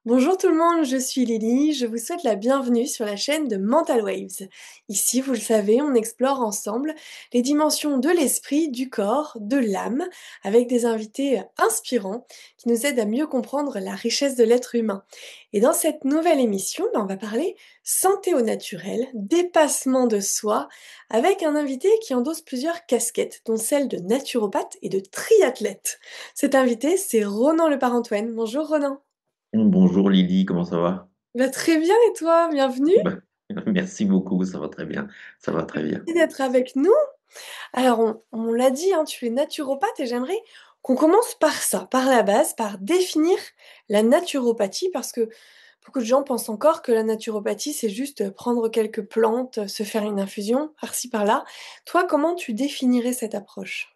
Bonjour tout le monde, je suis Lily, je vous souhaite la bienvenue sur la chaîne de Mental Waves. Ici, vous le savez, on explore ensemble les dimensions de l'esprit, du corps, de l'âme, avec des invités inspirants qui nous aident à mieux comprendre la richesse de l'être humain. Et dans cette nouvelle émission, on va parler santé au naturel, dépassement de soi, avec un invité qui endosse plusieurs casquettes, dont celle de naturopathe et de triathlète. Cet invité, c'est Ronan Leparentoine. Bonjour Ronan. Bonjour Lydie, comment ça va? Bah, très bien et toi? Bienvenue, Bah, merci beaucoup, ça va très bien, ça va très bien. merci d'être avec nous. Alors on l'a dit, hein, tu es naturopathe et j'aimerais qu'on commence par ça, par la base, par définir la naturopathie parce que beaucoup de gens pensent encore que la naturopathie, c'est juste prendre quelques plantes, se faire une infusion par-ci par-là. Toi, comment tu définirais cette approche?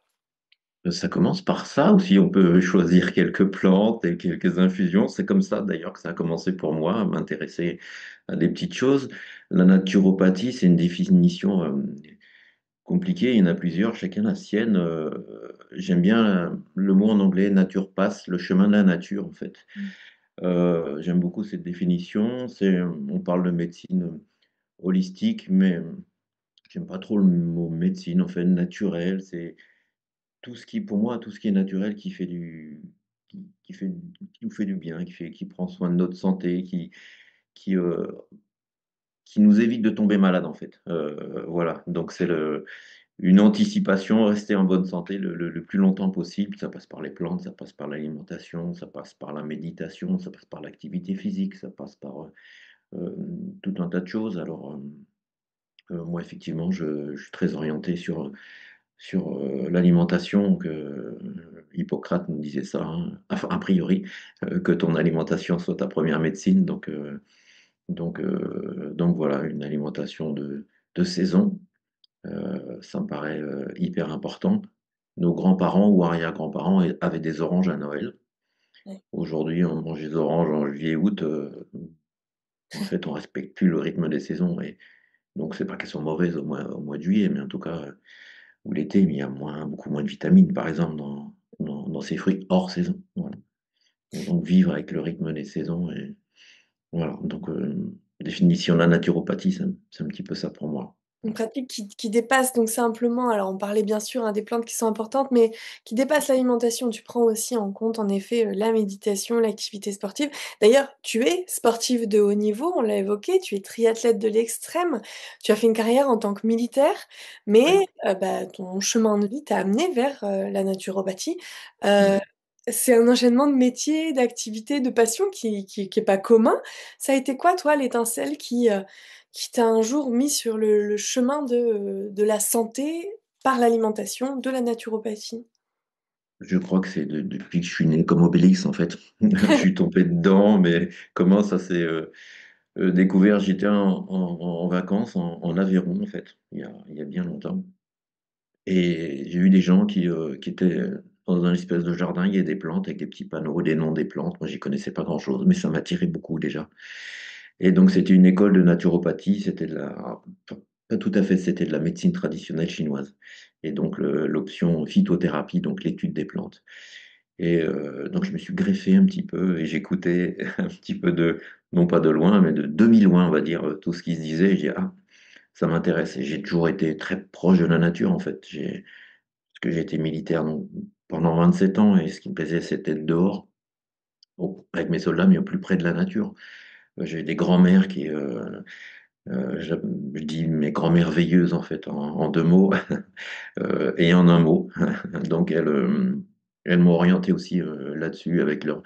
Ça commence par ça aussi, on peut choisir quelques plantes et quelques infusions. C'est comme ça d'ailleurs que ça a commencé pour moi, à m'intéresser à des petites choses. La naturopathie, c'est une définition compliquée, il y en a plusieurs, chacun la sienne. J'aime bien le mot en anglais naturepath, le chemin de la nature en fait. J'aime beaucoup cette définition. On parle de médecine holistique, mais j'aime pas trop le mot médecine, en fait, naturel. C'est tout ce qui, pour moi, tout ce qui est naturel qui fait, qui nous fait du bien, qui prend soin de notre santé, qui, euh, qui nous évite de tomber malade, en fait. Voilà. Donc, une anticipation, rester en bonne santé le plus longtemps possible. Ça passe par les plantes, ça passe par l'alimentation, ça passe par la méditation, ça passe par l'activité physique, ça passe par euh, tout un tas de choses. Alors, moi, effectivement, je suis très orienté sur l'alimentation, que Hippocrate nous disait ça, hein, enfin, a priori, que ton alimentation soit ta première médecine. Donc voilà, une alimentation de saison, ça me paraît hyper important. Nos grands-parents ou arrière-grands-parents avaient des oranges à Noël. Ouais. Aujourd'hui, on mange des oranges en juillet, août. En fait, on respecte plus le rythme des saisons. Et donc, c'est pas qu'elles sont mauvaises au mois de juillet, mais en tout cas, ou l'été, mais il y a beaucoup moins de vitamines, par exemple, dans ces fruits hors saison. Voilà. Et donc, vivre avec le rythme des saisons. Et voilà. Donc, définition de la naturopathie, c'est un petit peu ça pour moi. Une pratique qui dépasse donc simplement alors on parlait bien sûr, hein, des plantes qui sont importantes, mais qui dépasse l'alimentation. Tu prends aussi en compte en effet, la méditation, l'activité sportive. D'ailleurs, tu es sportive de haut niveau, on l'a évoqué, tu es triathlète de l'extrême. Tu as fait une carrière en tant que militaire, Ouais. mais ton chemin de vie t'a amené vers, la naturopathie. Heu, Mhm. c'est un enchaînement de métiers, d'activités, de passions qui est pas commun. Ça a été quoi toi l'étincelle qui t'a un jour mis sur le chemin de la santé par l'alimentation, de la naturopathie? Je crois que c'est depuis que je suis né comme Obélix, en fait. Je suis tombé dedans, mais comment ça s'est découvert? J'étais en vacances en Aveyron, en fait, il y a bien longtemps. Et j'ai vu des gens qui étaient dans un espèce de jardin, il y a des plantes avec des petits panneaux, des noms des plantes. Moi, j'y connaissais pas grand-chose, mais ça m'attirait beaucoup déjà. Et donc, c'était une école de naturopathie, pas tout à fait, c'était de la médecine traditionnelle chinoise. Et donc, l'option phytothérapie, donc l'étude des plantes. Et donc, je me suis greffé un petit peu et j'écoutais un petit peu non pas de loin, mais de demi-loin, on va dire, tout ce qui se disait. Et j'ai dit, ah, ça m'intéresse. Et j'ai toujours été très proche de la nature, en fait. Parce que j'ai été militaire donc, pendant 27 ans et ce qui me plaisait, c'était être dehors, avec mes soldats, mais au plus près de la nature. J'ai des grands-mères je dis mes grands-mères veilleuses en fait, en deux mots, et en un mot. Donc elles m'ont orienté aussi là-dessus avec leur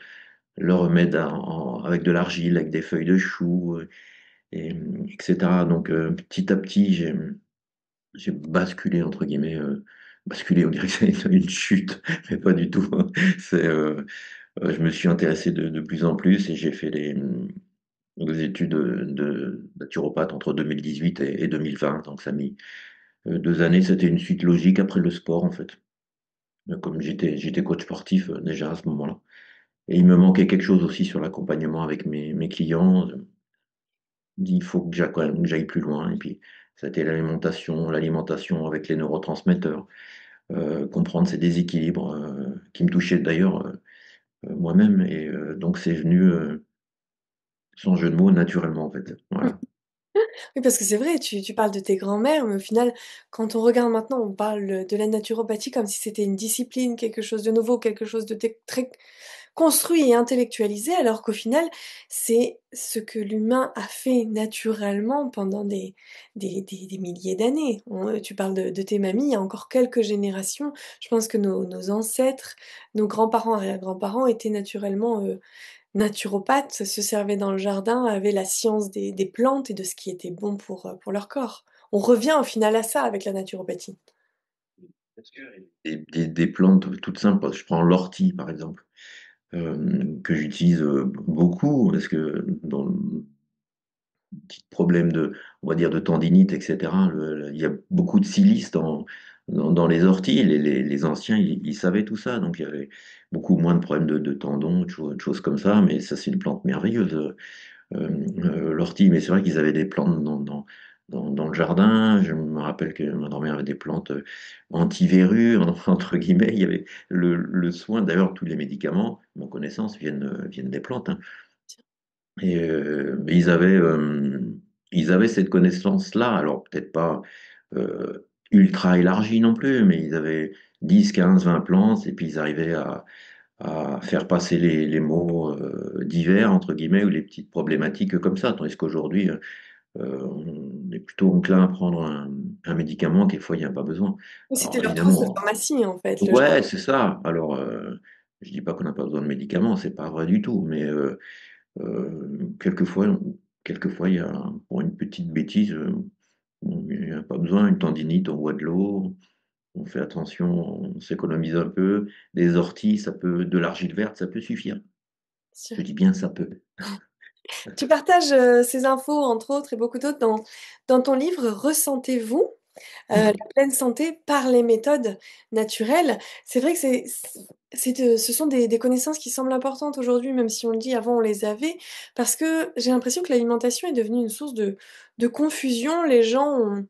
remède avec de l'argile, avec des feuilles de chou, etc. Donc petit à petit, j'ai basculé, entre guillemets, basculé, on dirait que c'est une chute, mais pas du tout. Je me suis intéressé de plus en plus et j'ai fait des études de naturopathe entre 2018 et 2020. Donc ça a mis 2 années, c'était une suite logique après le sport, en fait. Comme j'étais coach sportif déjà à ce moment-là. Et il me manquait quelque chose aussi sur l'accompagnement avec mes clients. Il faut que j'aille quand même que j'aille plus loin. Et puis, ça a été l'alimentation avec les neurotransmetteurs, comprendre ces déséquilibres qui me touchaient d'ailleurs moi-même. Et donc, c'est venu. sans jeu de mots, naturellement, en fait. Voilà. Oui, parce que c'est vrai, tu parles de tes grands-mères, mais au final, quand on regarde maintenant, on parle de la naturopathie comme si c'était une discipline, quelque chose de nouveau, quelque chose de très construit et intellectualisé, alors qu'au final, c'est ce que l'humain a fait naturellement pendant des milliers d'années. Tu parles de tes mamies, il y a encore quelques générations, je pense que nos ancêtres, nos grands-parents, arrière-grands-parents étaient naturellement, naturopathes, se servaient dans le jardin, avaient la science des plantes et de ce qui était bon pour leur corps. On revient au final à ça avec la naturopathie. Des plantes toutes simples, je prends l'ortie, par exemple, que j'utilise beaucoup, parce que dans le petit problème de, on va dire, de tendinite, etc., il y a beaucoup de silice dans les orties. Les anciens, ils savaient tout ça, donc il y avait beaucoup moins de problèmes de tendons, de choses comme ça, mais ça, c'est une plante merveilleuse. L'ortie, mais c'est vrai qu'ils avaient des plantes dans le jardin. Je me rappelle que ma grand-mère avait des plantes anti-verrues, entre guillemets. Il y avait le soin, d'ailleurs, tous les médicaments, à ma connaissance, viennent des plantes, hein. Mais ils avaient cette connaissance-là, alors peut-être pas ultra élargie non plus, mais ils avaient 10, 15, 20 plantes, et puis ils arrivaient à faire passer les mots divers, entre guillemets, ou les petites problématiques comme ça. Tandis qu'aujourd'hui, on est plutôt enclin à prendre un médicament, quelquefois il n'y a pas besoin. C'était Alors leur trousse de évidemment, pharmacie, en fait, le ouais, c'est ça. Alors, je dis pas qu'on n'a pas besoin de médicaments, c'est pas vrai du tout, mais quelquefois, il y a, pour une petite bêtise, il n'y a pas besoin, une tendinite, on boit de l'eau, on fait attention, on s'économise un peu. Des orties, ça peut, de l'argile verte, ça peut suffire. Je dis bien ça peut. Tu partages, ces infos, entre autres, et beaucoup d'autres dans ton livre «Ressentez-vous?» La Mhm. pleine santé par les méthodes naturelles. C'est vrai que ce sont des connaissances qui semblent importantes aujourd'hui, même si on le dit avant on les avait, parce que j'ai l'impression que l'alimentation est devenue une source de confusion. Les gens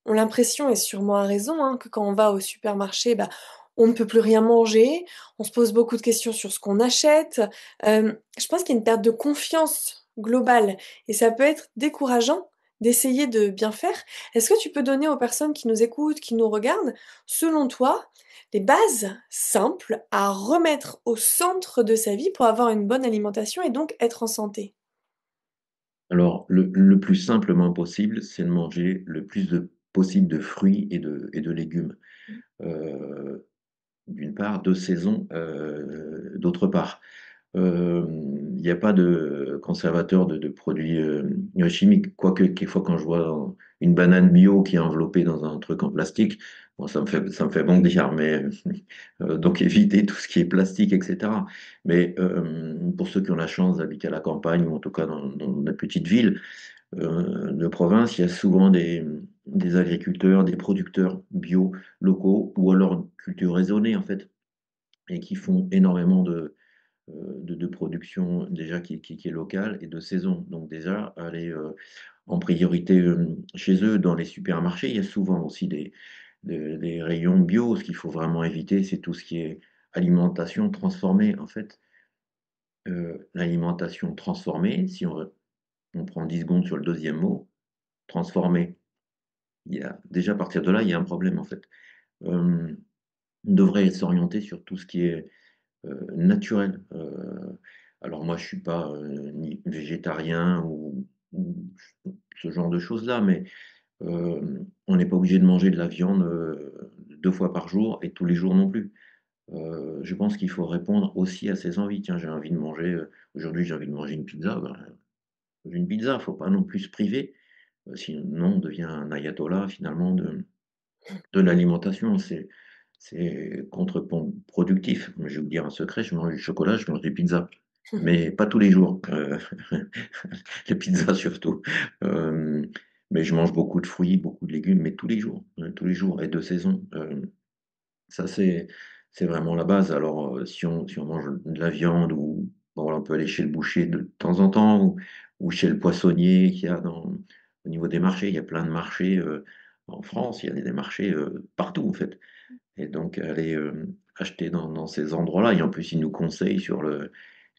ont l'impression, et sûrement à raison, hein, que quand on va au supermarché, bah, on ne peut plus rien manger, on se pose beaucoup de questions sur ce qu'on achète. Je pense qu'il y a une perte de confiance globale et ça peut être décourageant d'essayer de bien faire. Est-ce que tu peux donner aux personnes qui nous écoutent, qui nous regardent, selon toi, les bases simples à remettre au centre de sa vie pour avoir une bonne alimentation et donc être en santé? Alors, le plus simplement possible, c'est de manger le plus possible de fruits et de légumes. Euh, d'une part, de saison, d'autre part. Il n'y a pas de conservateur de produits chimiques, quoique quelquefois quand je vois une banane bio qui est enveloppée dans un truc en plastique, bon, ça me fait bondir, mais donc éviter tout ce qui est plastique, etc. Mais pour ceux qui ont la chance d'habiter à la campagne, ou en tout cas dans une petite ville de province, il y a souvent des agriculteurs, des producteurs bio locaux, ou alors une culture raisonnée en fait, et qui font énormément de production déjà qui est locale et de saison. Donc déjà, aller en priorité chez eux dans les supermarchés, il y a souvent aussi des rayons bio. Ce qu'il faut vraiment éviter, c'est tout ce qui est alimentation transformée. En fait, l'alimentation transformée, si on prend 10 secondes sur le deuxième mot, transformée, déjà à partir de là, il y a un problème en fait. On devrait s'orienter sur tout ce qui est naturel. Alors moi, je suis pas ni végétarien ou ce genre de choses-là, mais on n'est pas obligé de manger de la viande 2 fois par jour et tous les jours non plus. Je pense qu'il faut répondre aussi à ses envies. Tiens, j'ai envie de manger, aujourd'hui j'ai envie de manger une pizza, ben, une pizza, il faut pas non plus se priver, sinon on devient un ayatollah finalement de l'alimentation. C'est contre-productif. Je vais vous dire un secret, je mange du chocolat, je mange des pizzas, mais pas tous les jours. Les pizzas surtout. Euh, mais je mange beaucoup de fruits, beaucoup de légumes, mais tous les jours et de saison. Ça, c'est vraiment la base. Alors, si on mange de la viande, ou bon, voilà, on peut aller chez le boucher de temps en temps, ou chez le poissonnier qu'il y a au niveau des marchés. Il y a plein de marchés en France, il y a des marchés partout, en fait. Et donc, aller acheter dans ces endroits-là. Et en plus, ils nous conseillent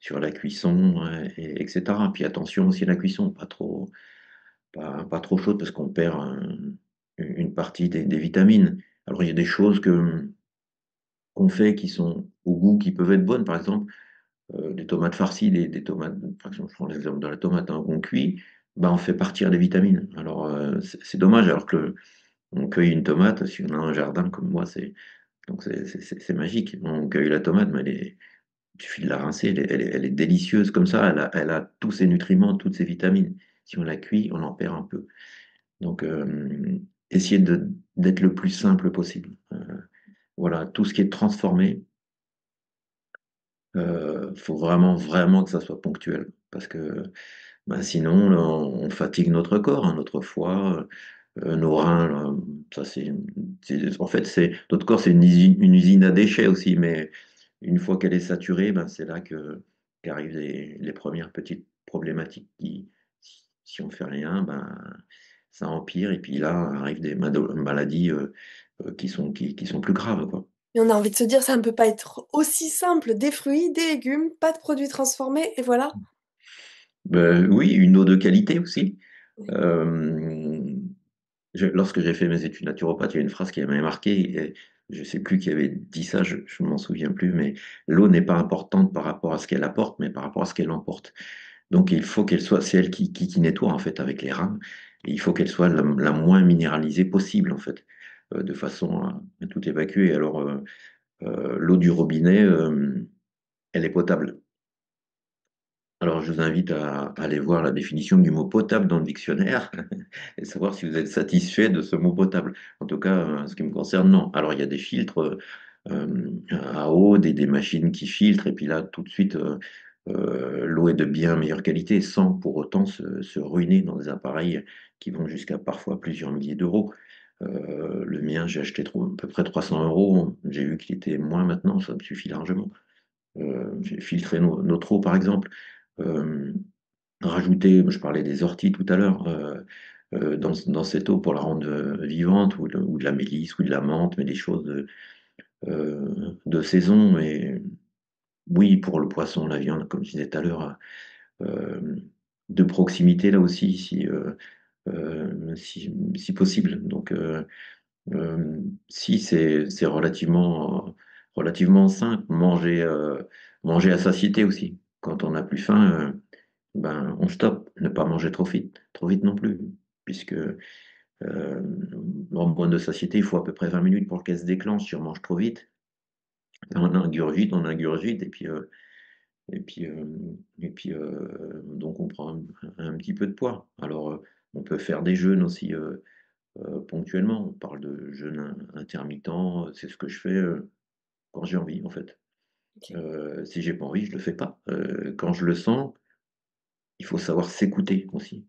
sur la cuisson, etc. Puis attention aussi à la cuisson, pas trop chaude parce qu'on perd une partie des vitamines. Alors il y a des choses qu'on fait qui sont au goût, qui peuvent être bonnes, par exemple des tomates farcies, des tomates, par exemple, je prends l'exemple de la tomate qu'on cuit, bah, on fait partir des vitamines. Alors c'est dommage, alors que on cueille une tomate, si on a un jardin comme moi, c'est magique. On cueille la tomate, mais il suffit de la rincer, elle est délicieuse comme ça, elle a tous ses nutriments, toutes ses vitamines. Si on la cuit, on en perd un peu. Donc, essayer d'être le plus simple possible. Voilà, tout ce qui est transformé, faut vraiment, vraiment que ça soit ponctuel. Parce que ben, sinon, là, on fatigue notre corps, hein, notre foie, nos reins. Là, ça, en fait, notre corps, c'est une usine à déchets aussi. Mais une fois qu'elle est saturée, ben, c'est là qu'arrivent les premières petites problématiques si on fait rien, ben, ça empire. Et puis là, arrivent des maladies qui sont plus graves, quoi. Et on a envie de se dire, ça ne peut pas être aussi simple, des fruits, des légumes, pas de produits transformés, et voilà. Oui, une eau de qualité aussi. Oui. Euh, Lorsque j'ai fait mes études naturopathes, il y a une phrase qui m'avait marqué, et je ne sais plus qui avait dit ça, je ne m'en souviens plus, mais l'eau n'est pas importante par rapport à ce qu'elle apporte, mais par rapport à ce qu'elle emporte. Donc il faut qu'elle soit, c'est elle qui nettoie en fait avec les reins, et il faut qu'elle soit la moins minéralisée possible en fait, de façon à tout évacuer. Alors l'eau du robinet, elle est potable. Alors, je vous invite à aller voir la définition du mot potable dans le dictionnaire et savoir si vous êtes satisfait de ce mot potable. En tout cas, en ce qui me concerne, non. Alors, il y a des filtres à eau, des machines qui filtrent, et puis là, tout de suite, l'eau est de bien meilleure qualité sans pour autant se ruiner dans des appareils qui vont jusqu'à parfois plusieurs milliers d'euros. Le mien, j'ai acheté à peu près 300 euros. J'ai vu qu'il était moins maintenant, ça me suffit largement. J'ai filtré notre eau, par exemple. Euh, Rajouter, je parlais des orties tout à l'heure, dans cette eau pour la rendre vivante, ou de la mélisse, ou de la menthe, mais des choses de saison. Et oui, pour le poisson, la viande, comme je disais tout à l'heure, euh, de proximité là aussi, si possible. Donc, si c'est relativement simple, manger à satiété aussi. Quand on n'a plus faim, ben, on stoppe, ne pas manger trop vite non plus, puisque l'hormone de satiété, il faut à peu près 20 minutes pour qu'elle se déclenche. Si on mange trop vite, on ingurgite, et puis, euh, donc on prend un petit peu de poids. Alors, on peut faire des jeûnes aussi ponctuellement. On parle de jeûne intermittent, c'est ce que je fais quand j'ai envie, en fait. Ok. Si j'ai pas envie, je le fais pas. Quand je le sens, il faut savoir s'écouter aussi.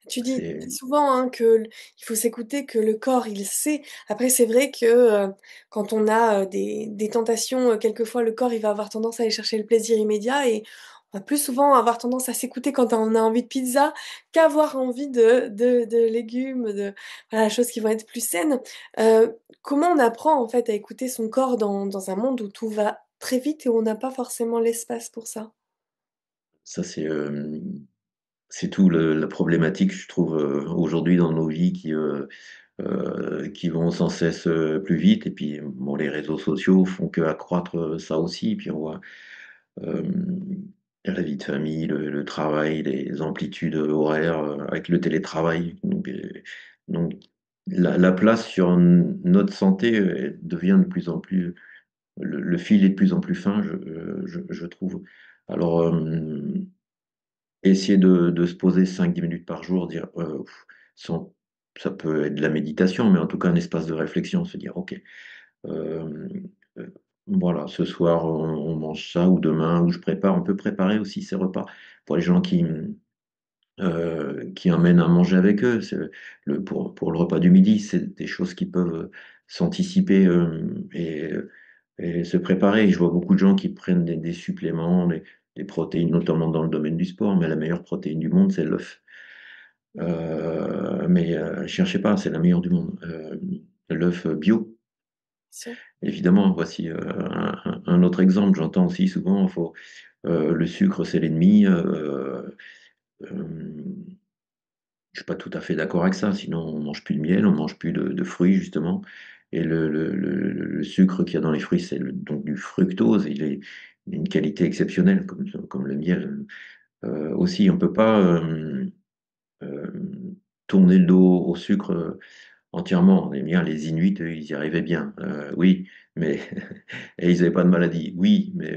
Tu dis C'est souvent hein, il faut s'écouter, que le corps, il sait. Après, c'est vrai que quand on a des tentations, quelquefois, le corps, il va avoir tendance à aller chercher le plaisir immédiat et on va plus souvent avoir tendance à s'écouter quand on a envie de pizza qu'avoir envie de légumes, de voilà, choses qui vont être plus saines. Comment on apprend en fait à écouter son corps dans un monde où tout va très vite et où on n'a pas forcément l'espace pour ça? ça, c'est tout la problématique, je trouve, aujourd'hui dans nos vies qui vont sans cesse plus vite. Et puis, bon, les réseaux sociaux font que accroître ça aussi. Et puis, on voit euh, la vie de famille, le travail, les amplitudes horaires avec le télétravail. Donc, la place sur notre santé devient de plus en plus, le fil est de plus en plus fin, je trouve. Alors, essayer de se poser 5 10 minutes par jour, dire, sans, ça peut être de la méditation, mais en tout cas un espace de réflexion, se dire, ok, euh, euh, voilà, ce soir on mange ça, ou demain, ou je prépare, on peut préparer aussi ses repas. Pour les gens qui emmènent à manger avec eux, pour le repas du midi, c'est des choses qui peuvent s'anticiper et se préparer. Je vois beaucoup de gens qui prennent des suppléments, des protéines, notamment dans le domaine du sport, mais la meilleure protéine du monde, c'est l'œuf. Mais cherchez pas, c'est la meilleure du monde. L'œuf bio. sûr. Évidemment, voici un autre exemple. J'entends aussi souvent, le sucre, c'est l'ennemi. Je suis pas tout à fait d'accord avec ça. Sinon, on mange plus de miel, on mange plus de fruits, justement. Et le sucre qu'il y a dans les fruits, donc du fructose. Il a une qualité exceptionnelle, comme le miel. Aussi, on peut pas euh, tourner le dos au sucre entièrement. Les Inuits, eux, ils y arrivaient bien. Oui, mais et ils n'avaient pas de maladie. Oui, mais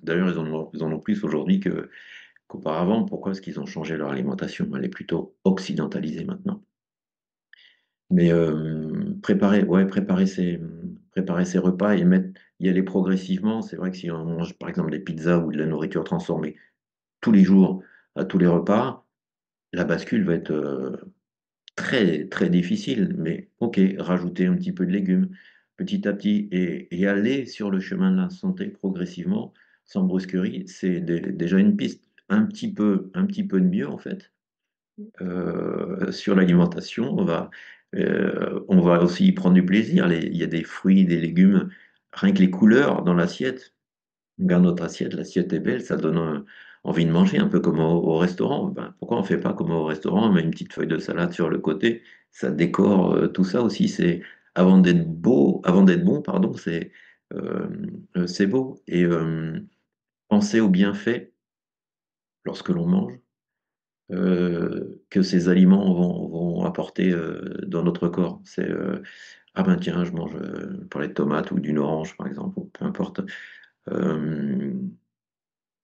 d'ailleurs, ils en ont plus aujourd'hui qu'auparavant. Pourquoi? Parce qu'ils ont changé leur alimentation. Elle est plutôt occidentalisée maintenant. Mais préparer ses repas et y aller progressivement. C'est vrai que si on mange par exemple des pizzas ou de la nourriture transformée tous les jours, à tous les repas, la bascule va être très très difficile. Mais ok, rajouter un petit peu de légumes petit à petit et aller sur le chemin de la santé progressivement, sans brusquerie, c'est déjà une piste un petit peu de mieux en fait sur l'alimentation. On va aussi y prendre du plaisir. Il y a des fruits, des légumes, rien que les couleurs dans l'assiette. On regarde notre assiette, l'assiette est belle, ça donne envie de manger, un peu comme au restaurant. Ben, pourquoi on ne fait pas comme au restaurant, on met une petite feuille de salade sur le côté, ça décore tout ça aussi. C'est avant d'être bon, pardon, euh, c'est beau. Et penser aux bienfaits lorsque l'on mange que ces aliments vont apporter dans notre corps. Ah ben tiens, je mange pour les tomates ou d'une orange par exemple, ou peu importe. Euh,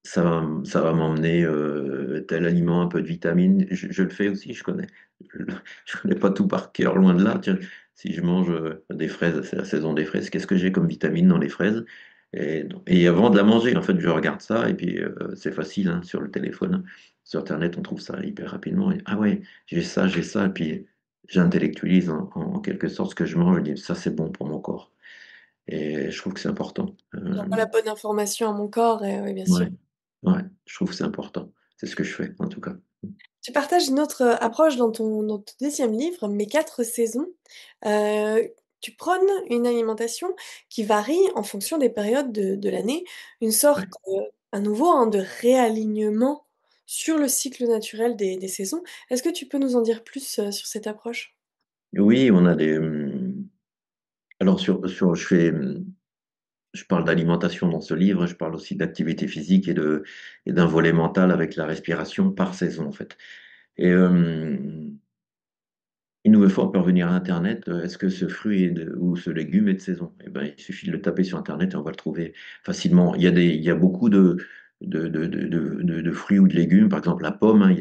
ça va m'emmener tel aliment, un peu de vitamines. Je le fais aussi, je connais pas tout par cœur, loin de là. Tiens, si je mange des fraises, c'est la saison des fraises, qu'est-ce que j'ai comme vitamines dans les fraises? Et avant de la manger, en fait, je regarde ça et puis c'est facile hein, sur le téléphone. Sur Internet, on trouve ça hyper rapidement. Ah ouais, j'ai ça, et puis j'intellectualise en quelque sorte ce que je mange. Je dis, ça, c'est bon pour mon corps. Et je trouve que c'est important. J'envoie la bonne information à mon corps et oui, bien sûr. Ouais, ouais, je trouve que c'est important. C'est ce que je fais, en tout cas. Tu partages une autre, approche dans ton 2e livre, «Mes 4 saisons». Tu prônes une alimentation qui varie en fonction des périodes de l'année, une sorte, Ouais. à nouveau, hein, de réalignement sur le cycle naturel des saisons. Est-ce que tu peux nous en dire plus, sur cette approche? Oui, on a alors, je parle d'alimentation dans ce livre, je parle aussi d'activité physique et d'un volet mental avec la respiration par saison, en fait. Et une nouvelle fois, on peut revenir à Internet. Est-ce que ce fruit ou ce légume est de saison? Eh ben, il suffit de le taper sur Internet et on va le trouver facilement. Il y a beaucoup de fruits ou de légumes. Par exemple, la pomme, hein,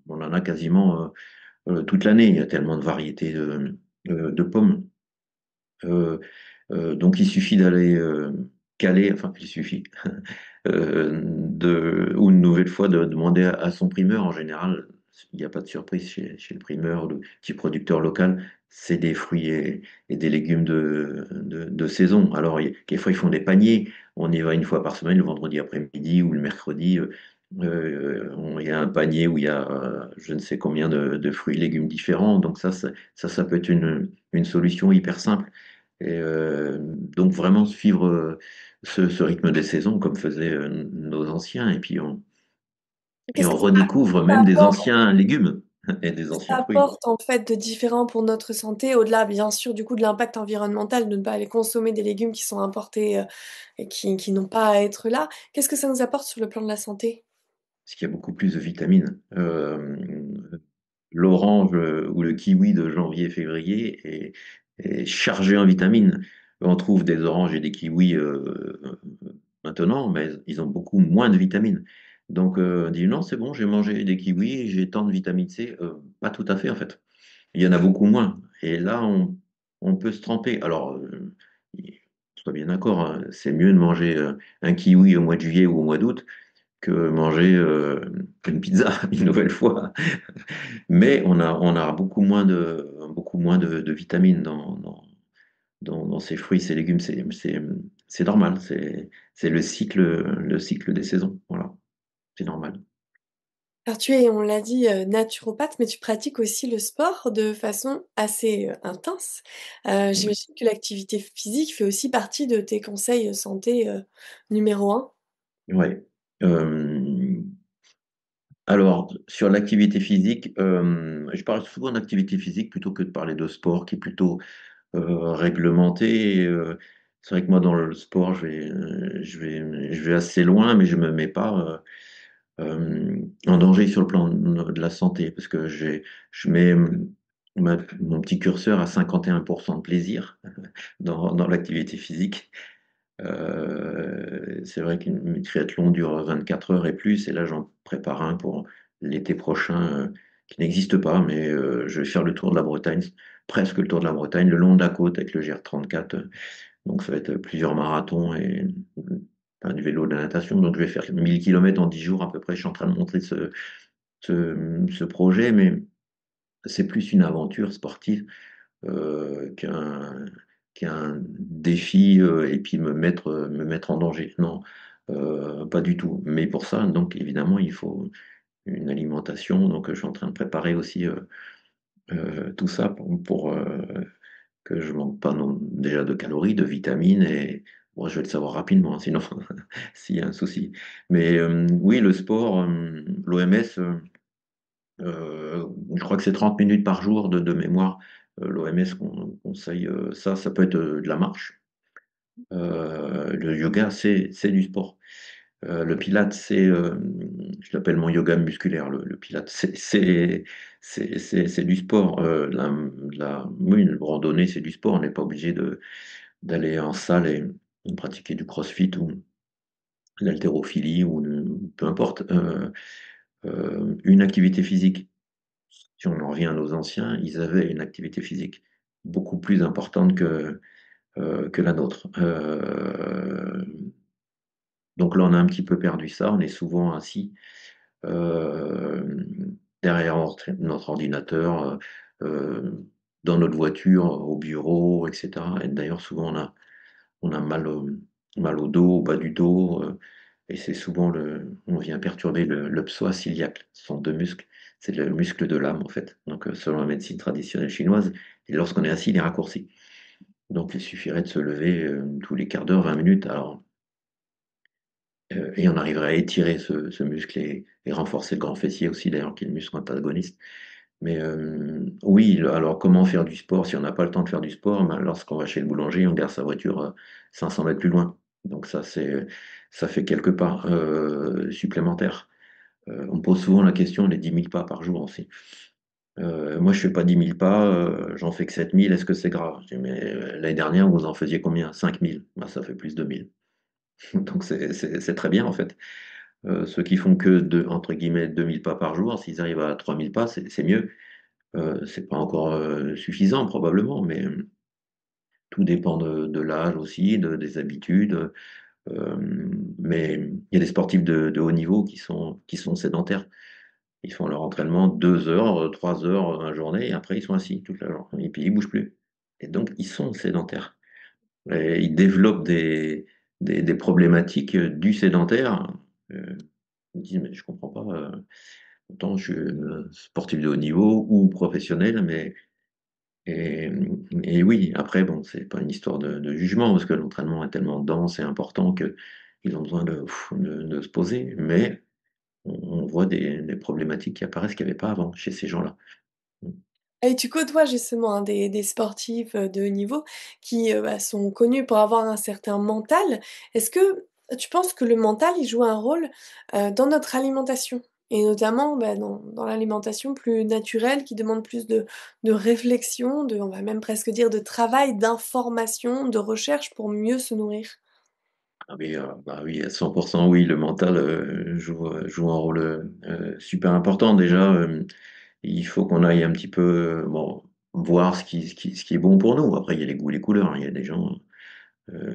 on en a quasiment toute l'année. Il y a tellement de variétés de pommes. Euh, donc, il suffit d'aller caler, enfin, il suffit, ou une nouvelle fois de demander à son primeur. En général, il n'y a pas de surprise chez le primeur, le petit producteur local, c'est des fruits et des légumes de saison. Alors, quelquefois, ils font des paniers. On y va une fois par semaine, le vendredi après-midi ou le mercredi. Il y a un panier où il y a je ne sais combien de fruits et légumes différents. Donc, ça peut être une solution hyper simple. Et donc vraiment suivre ce rythme des saisons comme faisaient nos anciens. Et Qu'est-ce on que redécouvre ça même des apporte anciens légumes et des ça anciens fruits. apporte, en fait, de différent pour notre santé, au-delà, bien sûr, du coup, de l'impact environnemental de ne pas aller consommer des légumes qui sont importés, et qui n'ont pas à être là? Qu'est-ce que ça nous apporte sur le plan de la santé? Parce qu'il y a beaucoup plus de vitamines. L'orange ou le kiwi de janvier-février est chargé en vitamines. On trouve des oranges et des kiwis maintenant, mais ils ont beaucoup moins de vitamines. Donc, on dit non, c'est bon, j'ai mangé des kiwis, j'ai tant de vitamine C. Pas tout à fait, en fait. Il y en a beaucoup moins. Et là, on peut se tromper. Alors, sois bien d'accord, hein, c'est mieux de manger un kiwi au mois de juillet ou au mois d'août que manger une pizza une nouvelle fois. Mais on a beaucoup moins de vitamines dans ces fruits, ces légumes. C'est normal. C'est le cycle des saisons. Voilà, c'est normal. Alors tu es, on l'a dit, naturopathe, mais tu pratiques aussi le sport de façon assez, intense. Oui. J'imagine que l'activité physique fait aussi partie de tes conseils, santé, numéro un. Ouais. Alors, sur l'activité physique, je parle souvent d'activité physique plutôt que de parler de sport qui est plutôt réglementé. C'est vrai que moi, dans le sport, je vais assez loin, mais je me mets pas en danger sur le plan de la santé, parce que je mets mon petit curseur à 51% de plaisir dans l'activité physique. C'est vrai qu'une triathlon dure 24 heures et plus, et là j'en prépare un pour l'été prochain qui n'existe pas, mais je vais faire le tour de la Bretagne, presque le tour de la Bretagne, le long de la côte avec le GR34. Donc ça va être plusieurs marathons et enfin, du vélo, de la natation. Donc je vais faire 1000 km en 10 jours à peu près. Je suis en train de monter ce projet, mais c'est plus une aventure sportive qu'un défi et puis me mettre en danger. Non, pas du tout. Mais pour ça, donc évidemment, il faut une alimentation. Donc je suis en train de préparer aussi tout ça pour que je manque pas non, déjà de calories, de vitamines et bon, je vais le savoir rapidement, hein, sinon s'il y a un souci. Mais oui, le sport, l'OMS, je crois que c'est 30 minutes par jour de mémoire. L'OMS conseille ça, ça peut être de la marche. Le yoga, c'est du sport. Le pilate, je l'appelle mon yoga musculaire. Le pilate, c'est du sport. Oui, le randonnée, c'est du sport. On n'est pas obligé d'aller en salle et de pratiquer du crossfit ou l'haltérophilie ou peu importe. Une activité physique. Si on en revient à nos anciens, ils avaient une activité physique beaucoup plus importante que la nôtre. Donc là, on a un petit peu perdu ça. On est souvent assis euh, derrière notre ordinateur, dans notre voiture, au bureau, etc. Et d'ailleurs, souvent, on a mal au dos, au bas du dos, et c'est souvent on vient perturber le psoas iliaque. Ce sont deux muscles. C'est le muscle de l'âme, en fait. Donc, selon la médecine traditionnelle chinoise, et lorsqu'on est assis, il est raccourci. Donc, il suffirait de se lever tous les quarts d'heure, 20 minutes. Alors, et on arriverait à étirer ce muscle et renforcer le grand fessier aussi, d'ailleurs, qui est le muscle antagoniste. Mais oui, alors comment faire du sport si on n'a pas le temps de faire du sport? Ben, lorsqu'on va chez le boulanger, on garde sa voiture 500 mètres plus loin. Donc ça fait quelques pas supplémentaires. On me pose souvent la question, les 10 000 pas par jour aussi. Moi, je fais pas 10 000 pas, j'en fais que 7 000. Est-ce que c'est grave? Je dis, mais l'année dernière, vous en faisiez combien? 5 000. Ben, ça fait plus de 1 000. Donc c'est très bien en fait. Ceux qui font que entre guillemets 2 000 pas par jour, s'ils arrivent à 3 000 pas, c'est mieux. C'est pas encore suffisant probablement, mais tout dépend de l'âge aussi, des habitudes. Mais il y a des sportifs de haut niveau qui sont sédentaires. Ils font leur entraînement 2 heures, 3 heures dans la journée, et après ils sont assis toute la journée. Et puis ils bougent plus. Et donc ils sont sédentaires. Et ils développent des problématiques du sédentaire. Ils me disent, mais je comprends pas. Autant je suis sportif de haut niveau ou professionnel, mais et, et oui, après, bon, c'est pas une histoire de jugement, parce que l'entraînement est tellement dense et important qu'ils ont besoin de se poser, mais on voit des problématiques qui apparaissent qu'il n'y avait pas avant chez ces gens-là. Et tu côtoies justement, hein, des sportifs, de haut niveau qui, bah, sont connus pour avoir un certain mental. Est-ce que tu penses que le mental, il joue un rôle, dans notre alimentation? Et notamment, bah, dans l'alimentation plus naturelle qui demande plus de réflexion, on va même presque dire de travail, d'information, de recherche pour mieux se nourrir? Ah oui, bah oui, à 100%, oui, le mental joue un rôle super important. Déjà, il faut qu'on aille un petit peu bon, voir ce qui est bon pour nous. Après, il y a les goûts et les couleurs, hein. Il y a des gens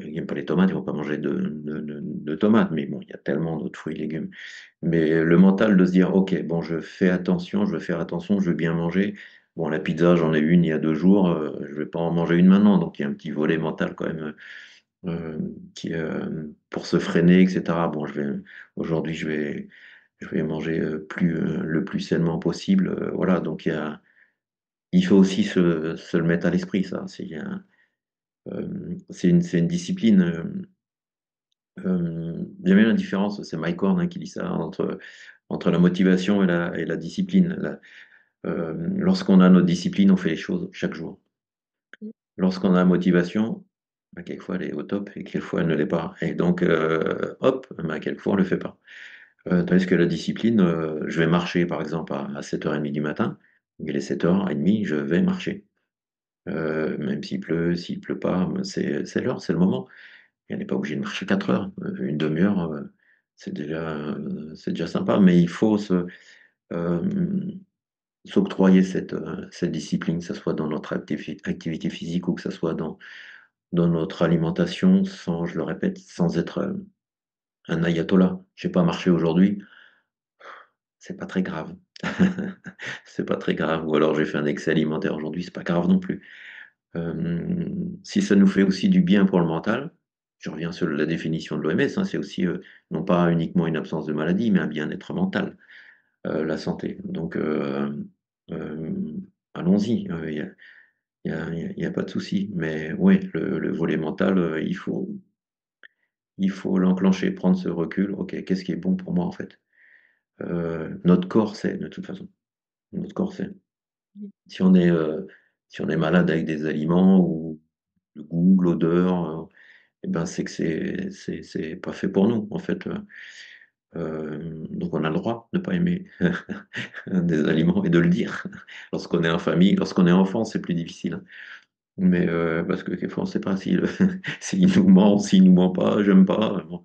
ils n'aiment pas les tomates, ils vont pas manger de tomates, mais bon, il y a tellement d'autres fruits et légumes. Mais le mental de se dire, ok, bon, je fais attention, je vais faire attention, je vais bien manger. Bon, la pizza, j'en ai eu une il y a 2 jours, je vais pas en manger une maintenant, donc il y a un petit volet mental quand même pour se freiner, etc. Bon, aujourd'hui, je vais manger le plus sainement possible. Voilà, donc il faut aussi se le mettre à l'esprit, ça. C'est une discipline. J'aime bien la différence, c'est Mike Horn hein, qui dit ça, entre la motivation et la discipline. Lorsqu'on a notre discipline, on fait les choses chaque jour. Mmh. Lorsqu'on a la motivation, bah, quelquefois elle est au top et quelquefois elle ne l'est pas. Et donc, hop, bah, quelquefois on ne le fait pas. Tandis que la discipline, je vais marcher par exemple à 7h30 du matin, il est 7h30, je vais marcher. Même s'il pleut pas, c'est l'heure, c'est le moment. Et on n'est pas obligé de marcher 4 heures. Une demi-heure, c'est déjà sympa, mais il faut euh, s'octroyer cette discipline, que ce soit dans notre activité physique ou que ce soit dans notre alimentation, sans, je le répète, sans être un ayatollah. Je n'ai pas marché aujourd'hui, c'est pas très grave. C'est pas très grave. Ou alors j'ai fait un excès alimentaire aujourd'hui, c'est pas grave non plus. Si ça nous fait aussi du bien pour le mental, je reviens sur la définition de l'OMS, hein, c'est aussi non pas uniquement une absence de maladie, mais un bien-être mental, la santé. Donc euh, allons-y, il y a pas de souci. Mais oui, le volet mental, il faut l'enclencher, prendre ce recul. Ok, qu'est-ce qui est bon pour moi en fait? Notre corps sait de toute façon. Notre corps sait. Si on est, euh, si on est malade avec des aliments ou le goût, l'odeur, eh ben c'est que c'est pas fait pour nous en fait. Donc on a le droit de ne pas aimer des aliments et de le dire. Lorsqu'on est en famille, lorsqu'on est enfant, c'est plus difficile, hein. Mais parce que quelquefois on ne sait pas s'il s'il nous ment, s'il nous ment pas, j'aime pas. Bon,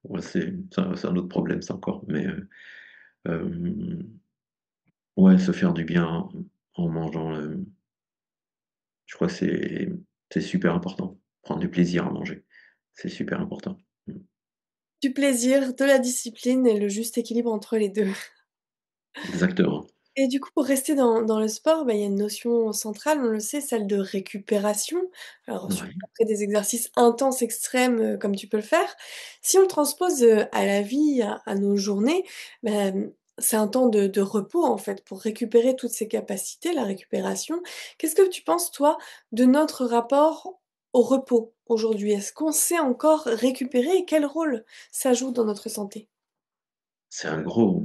ouais, c'est un autre problème, ça encore. Mais ouais, se faire du bien en mangeant, je crois que c'est super important. Prendre du plaisir à manger, c'est super important. Mm. Du plaisir, de la discipline et le juste équilibre entre les 2. Exactement. Et du coup, pour rester dans le sport, bah, il y a une notion centrale, on le sait, celle de récupération. Alors surtout Ouais. après des exercices intenses, extrêmes, comme tu peux le faire. Si on le transpose, à la vie, à nos journées, c'est un temps de repos, en fait, pour récupérer toutes ces capacités, la récupération. Qu'est-ce que tu penses, toi, de notre rapport au repos aujourd'hui? Est-ce qu'on sait encore récupérer et quel rôle ça joue dans notre santé? C'est un gros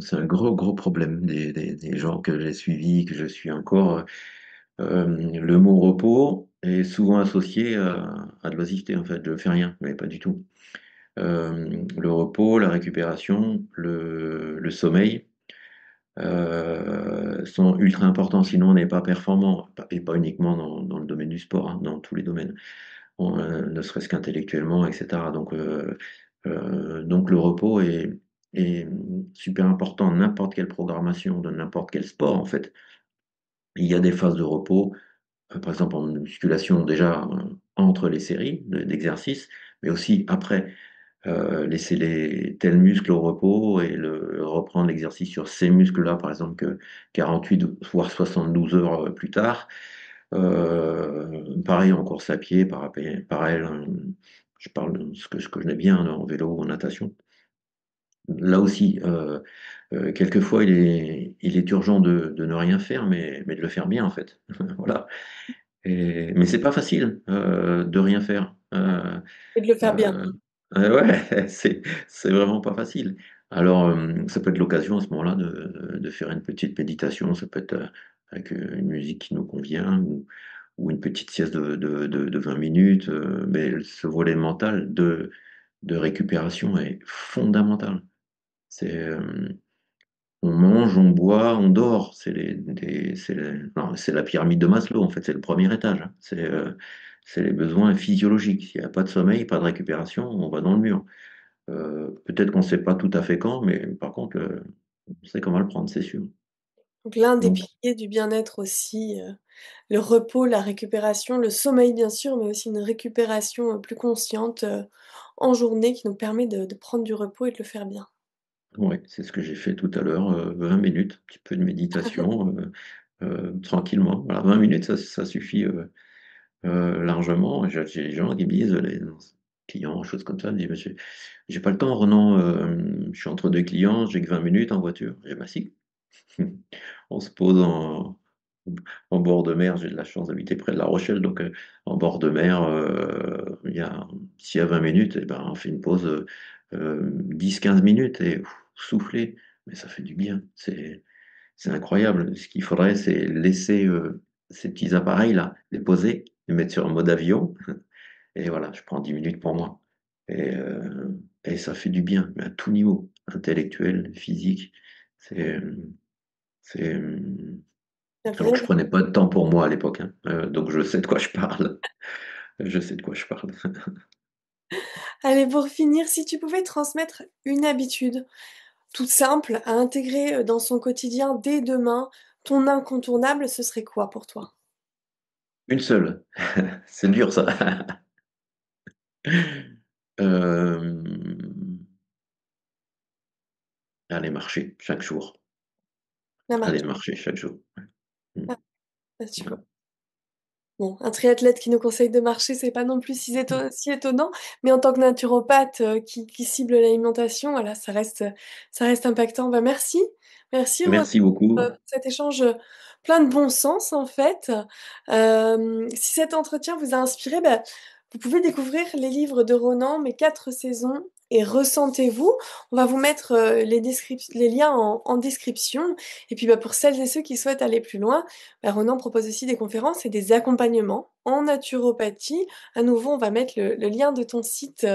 problème des gens que j'ai suivis, que je suis encore. Le mot repos est souvent associé à de l'oisiveté, en fait. Je fais rien, mais pas du tout. Le repos, la récupération, le sommeil sont ultra importants, sinon on n'est pas performant, et pas uniquement dans le domaine du sport, hein, dans tous les domaines, ne serait-ce qu'intellectuellement, etc. Donc le repos est super important. N'importe quelle programmation de n'importe quel sport, en fait, il y a des phases de repos, par exemple en musculation, déjà entre les séries d'exercices, mais aussi après. Laisser tels muscles au repos et reprendre l'exercice sur ces muscles-là, par exemple, que 48 voire 72 heures plus tard. Pareil en course à pied, pareil, je parle de ce que je n'ai bien en vélo ou en natation. Là aussi, quelquefois, il est urgent de ne rien faire, mais de le faire bien, en fait. Voilà. Mais c'est pas facile de rien faire. Et de le faire bien. Euh, ouais, c'est vraiment pas facile. Alors, ça peut être l'occasion à ce moment-là de faire une petite méditation, ça peut être avec une musique qui nous convient ou une petite sieste de 20 minutes. Mais ce volet mental de récupération est fondamental. C'est, on mange, on boit, on dort. Non, c'est la pyramide de Maslow, en fait, c'est le premier étage, hein. C'est les besoins physiologiques. S'il n'y a pas de sommeil, pas de récupération, on va dans le mur. Peut-être qu'on ne sait pas tout à fait quand, mais par contre, on sait comment le prendre, c'est sûr. Donc l'un des Donc, piliers du bien-être aussi, le repos, la récupération, le sommeil bien sûr, mais aussi une récupération, plus consciente, en journée qui nous permet de prendre du repos et de le faire bien. ouais, c'est ce que j'ai fait tout à l'heure, 20 minutes, un petit peu de méditation, tranquillement. Voilà, 20 minutes, ça suffit largement. J'ai des gens qui me disent, client, chose comme ça. Elle me dit, monsieur, j'ai pas le temps, Ronan, je suis entre deux clients, j'ai que 20 minutes en voiture. J'ai dit, bah si. On se pose en bord de mer. J'ai de la chance d'habiter près de La Rochelle, donc en bord de mer, s'il y a 20 minutes, eh ben, on fait une pause 10-15 minutes et souffler. Mais ça fait du bien. C'est incroyable. Ce qu'il faudrait, c'est laisser ces petits appareils-là, les poser, les mettre sur un mode avion. Et voilà, je prends 10 minutes pour moi. Et, euh, et ça fait du bien, mais à tout niveau, intellectuel, physique. C'est, c'est, alors que je Incroyable. prenais pas de temps pour moi à l'époque, hein. Donc je sais de quoi je parle. Je sais de quoi je parle. Allez, pour finir, si tu pouvais transmettre une habitude toute simple à intégrer dans son quotidien dès demain, ton incontournable, ce serait quoi pour toi? Une seule. C'est dur ça. Euh, Aller marcher chaque jour. La marche. Aller marcher chaque jour. Mm. Ah, bien sûr. Voilà. Bon, un triathlète qui nous conseille de marcher, c'est pas non plus si étonnant, mais en tant que naturopathe, qui cible l'alimentation, voilà, ça reste impactant. Bah, merci, merci Rose, Merci beaucoup. pour cet échange, plein de bon sens, en fait. Si cet entretien vous a inspiré, bah, vous pouvez découvrir les livres de Ronan, Mes 4 saisons et Ressentez-vous. On va vous mettre, les liens en description et puis, bah, pour celles et ceux qui souhaitent aller plus loin, bah, Ronan propose aussi des conférences et des accompagnements en naturopathie. À nouveau, on va mettre le lien de ton site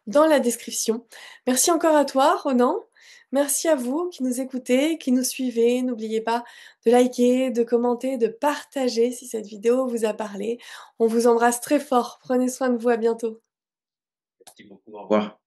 dans la description. Merci encore à toi, Ronan. Merci à vous qui nous écoutez, qui nous suivez. N'oubliez pas de liker, de commenter, de partager si cette vidéo vous a parlé. On vous embrasse très fort. Prenez soin de vous. À bientôt. Merci beaucoup. Au revoir.